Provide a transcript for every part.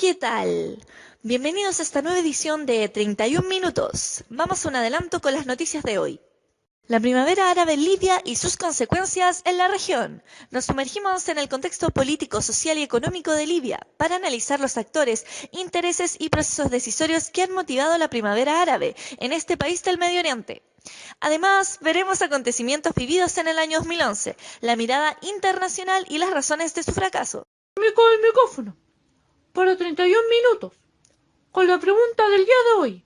¿Qué tal? Bienvenidos a esta nueva edición de 31 Minutos. Vamos a un adelanto con las noticias de hoy. La primavera árabe en Libia y sus consecuencias en la región. Nos sumergimos en el contexto político, social y económico de Libia para analizar los actores, intereses y procesos decisorios que han motivado la primavera árabe en este país del Medio Oriente. Además, veremos acontecimientos vividos en el año 2011, la mirada internacional y las razones de su fracaso. Me cae el micrófono para 31 minutos con la pregunta del día de hoy.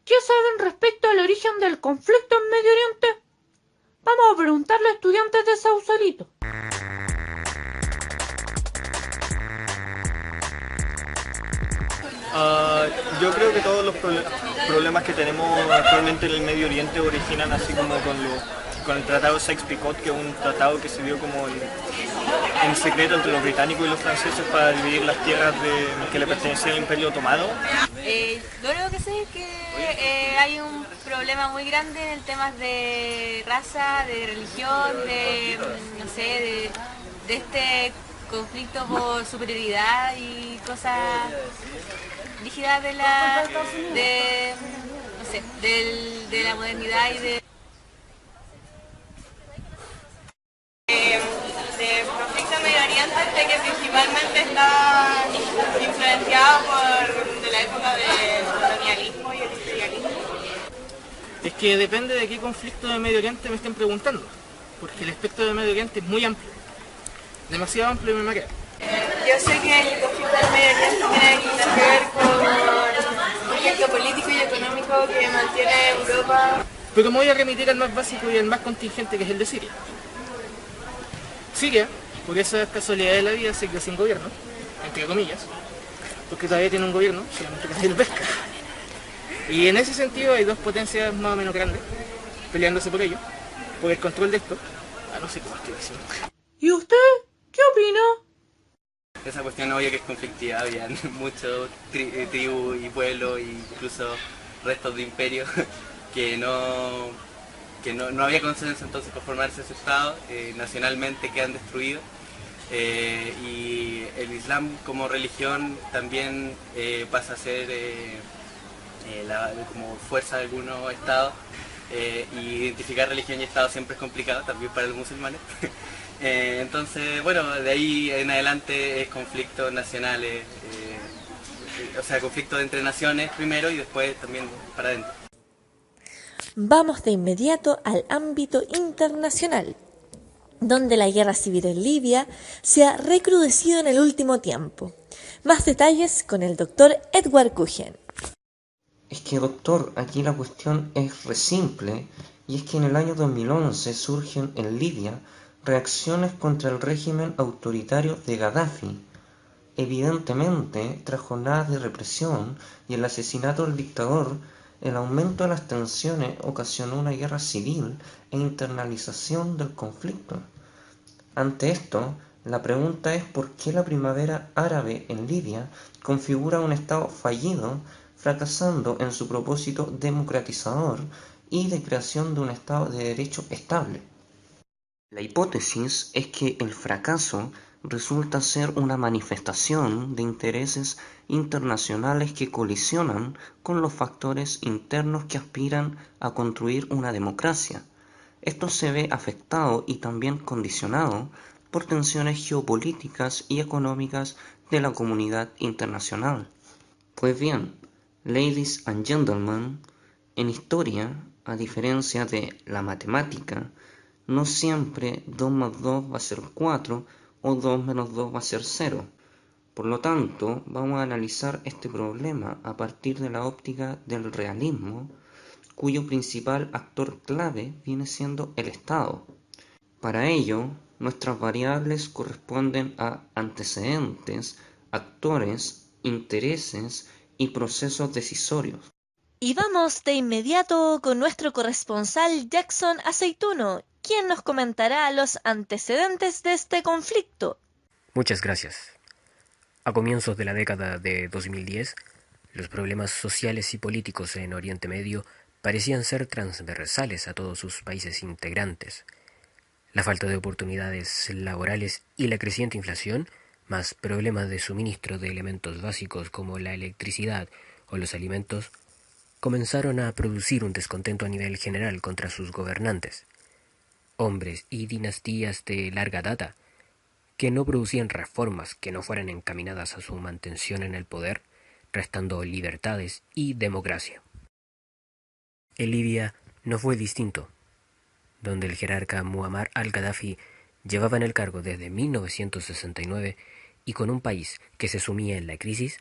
¿Qué saben respecto al origen del conflicto en Medio Oriente? Vamos a preguntarle a estudiantes de Sausalito. Yo creo que todos los problemas que tenemos actualmente en el Medio Oriente originan así como con el Tratado Sykes-Picot, que es un tratado que se dio como en secreto entre los británicos y los franceses para dividir las tierras que le pertenecían al Imperio Otomano. Lo único que sé es que hay un problema muy grande en temas de raza, de religión, de este conflicto por superioridad y cosas rígidas de la modernidad y del conflicto en Medio Oriente, que principalmente está influenciado de la época del colonialismo y el imperialismo. Es que depende de qué conflicto de Medio Oriente me estén preguntando, porque el espectro de Medio Oriente es muy amplio, demasiado amplio y me marea. Yo sé que el conflicto en Medio Oriente tiene que ver con el proyecto político y económico que mantiene Europa. Pero me voy a remitir al más básico y al más contingente, que es el de Siria. Siria, por esas casualidades de la vida, se quedó sin gobierno, entre comillas, porque todavía tiene un gobierno, solamente que nadie lo pesca. Y en ese sentido hay dos potencias más o menos grandes, peleándose por ello, por el control de esto. No sé cómo estoy diciendo. ¿Y usted qué opina? Esa cuestión obvia que es conflictiva, había muchos tribus y pueblos e incluso restos de imperio que no había consenso entonces por formarse ese estado, nacionalmente quedan destruidos, y el Islam como religión también pasa a ser como fuerza de algunos estados, y identificar religión y estado siempre es complicado, también para los musulmanes. Entonces, bueno, de ahí en adelante es conflictos nacionales, o sea, conflictos entre naciones primero y después también para adentro. Vamos de inmediato al ámbito internacional, donde la guerra civil en Libia se ha recrudecido en el último tiempo. Más detalles con el doctor Edward Kuchen. Es que, doctor, aquí la cuestión es re simple, y es que en el año 2011 surgen en Libia reacciones contra el régimen autoritario de Gaddafi. Evidentemente, tras jornadas de represión y el asesinato del dictador, el aumento de las tensiones ocasionó una guerra civil e internalización del conflicto. Ante esto, la pregunta es por qué la primavera árabe en Libia configura un Estado fallido, fracasando en su propósito democratizador y de creación de un Estado de derecho estable. La hipótesis es que el fracaso resulta ser una manifestación de intereses internacionales que colisionan con los factores internos que aspiran a construir una democracia. Esto se ve afectado y también condicionado por tensiones geopolíticas y económicas de la comunidad internacional. Pues bien, ladies and gentlemen, en historia, a diferencia de la matemática, no siempre 2 más 2 va a ser 4 o 2 menos 2 va a ser 0. Por lo tanto, vamos a analizar este problema a partir de la óptica del realismo, cuyo principal actor clave viene siendo el Estado. Para ello, nuestras variables corresponden a antecedentes, actores, intereses y procesos decisorios. Y vamos de inmediato con nuestro corresponsal Jackson Aceituno, quien nos comentará los antecedentes de este conflicto. Muchas gracias. A comienzos de la década de 2010, los problemas sociales y políticos en Oriente Medio parecían ser transversales a todos sus países integrantes. La falta de oportunidades laborales y la creciente inflación más problemas de suministro de elementos básicos como la electricidad o los alimentos, comenzaron a producir un descontento a nivel general contra sus gobernantes, hombres y dinastías de larga data, que no producían reformas que no fueran encaminadas a su mantención en el poder, restando libertades y democracia. En Libia no fue distinto, donde el jerarca Muammar al-Gaddafi llevaba en el cargo desde 1969 y con un país que se sumía en la crisis,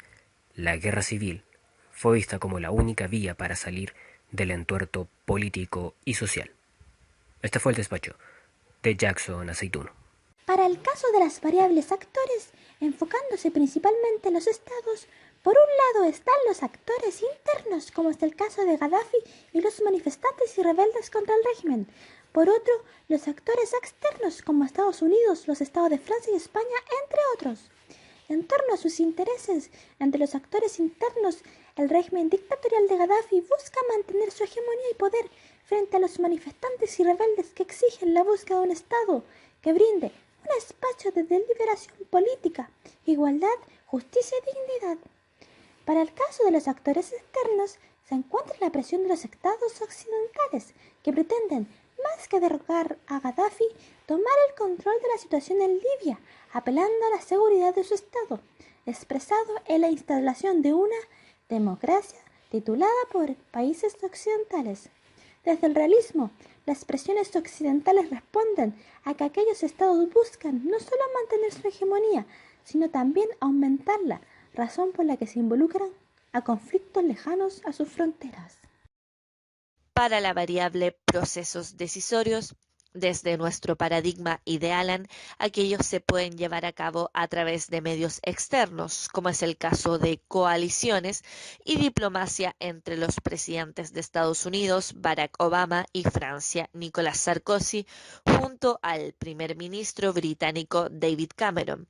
la guerra civil fue vista como la única vía para salir del entuerto político y social. Este fue el despacho de Jackson Aceituno. Para el caso de las variables actores, enfocándose principalmente en los estados, por un lado están los actores internos, como es el caso de Gaddafi y los manifestantes y rebeldes contra el régimen. Por otro, los actores externos, como Estados Unidos, los estados de Francia y España, entre otros. En torno a sus intereses, entre los actores internos, el régimen dictatorial de Gaddafi busca mantener su hegemonía y poder frente a los manifestantes y rebeldes que exigen la búsqueda de un Estado que brinde un espacio de deliberación política, igualdad, justicia y dignidad. Para el caso de los actores externos, se encuentra la presión de los estados occidentales que pretenden, más que derrocar a Gaddafi, tomar el control de la situación en Libia, apelando a la seguridad de su Estado, expresado en la instalación de una democracia titulada por países occidentales. Desde el realismo, las presiones occidentales responden a que aquellos estados buscan no solo mantener su hegemonía, sino también aumentarla, razón por la que se involucran a conflictos lejanos a sus fronteras. Para la variable procesos decisorios, desde nuestro paradigma y de Allen, aquellos se pueden llevar a cabo a través de medios externos, como es el caso de coaliciones y diplomacia entre los presidentes de Estados Unidos, Barack Obama, y Francia, Nicolas Sarkozy, junto al primer ministro británico David Cameron,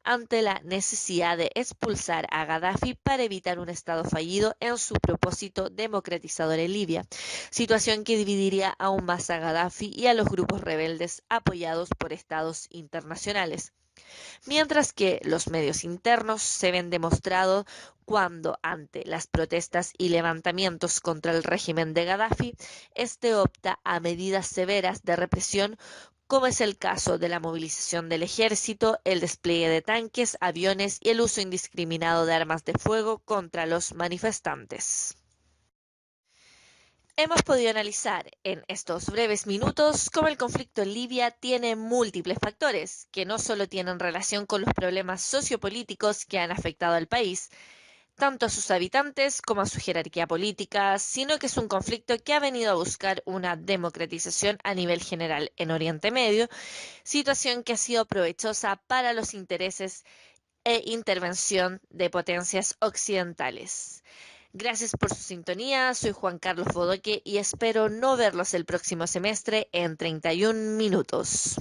ante la necesidad de expulsar a Gaddafi para evitar un estado fallido en su propósito democratizador en Libia, situación que dividiría aún más a Gaddafi y a los grupos rebeldes apoyados por estados internacionales. Mientras que los medios internos se ven demostrado cuando, ante las protestas y levantamientos contra el régimen de Gaddafi, este opta a medidas severas de represión, como es el caso de la movilización del ejército, el despliegue de tanques, aviones y el uso indiscriminado de armas de fuego contra los manifestantes. Hemos podido analizar en estos breves minutos cómo el conflicto en Libia tiene múltiples factores, que no solo tienen relación con los problemas sociopolíticos que han afectado al país, tanto a sus habitantes como a su jerarquía política, sino que es un conflicto que ha venido a buscar una democratización a nivel general en Oriente Medio, situación que ha sido provechosa para los intereses e intervención de potencias occidentales. Gracias por su sintonía, soy Juan Carlos Bodoque y espero no verlos el próximo semestre en 31 minutos.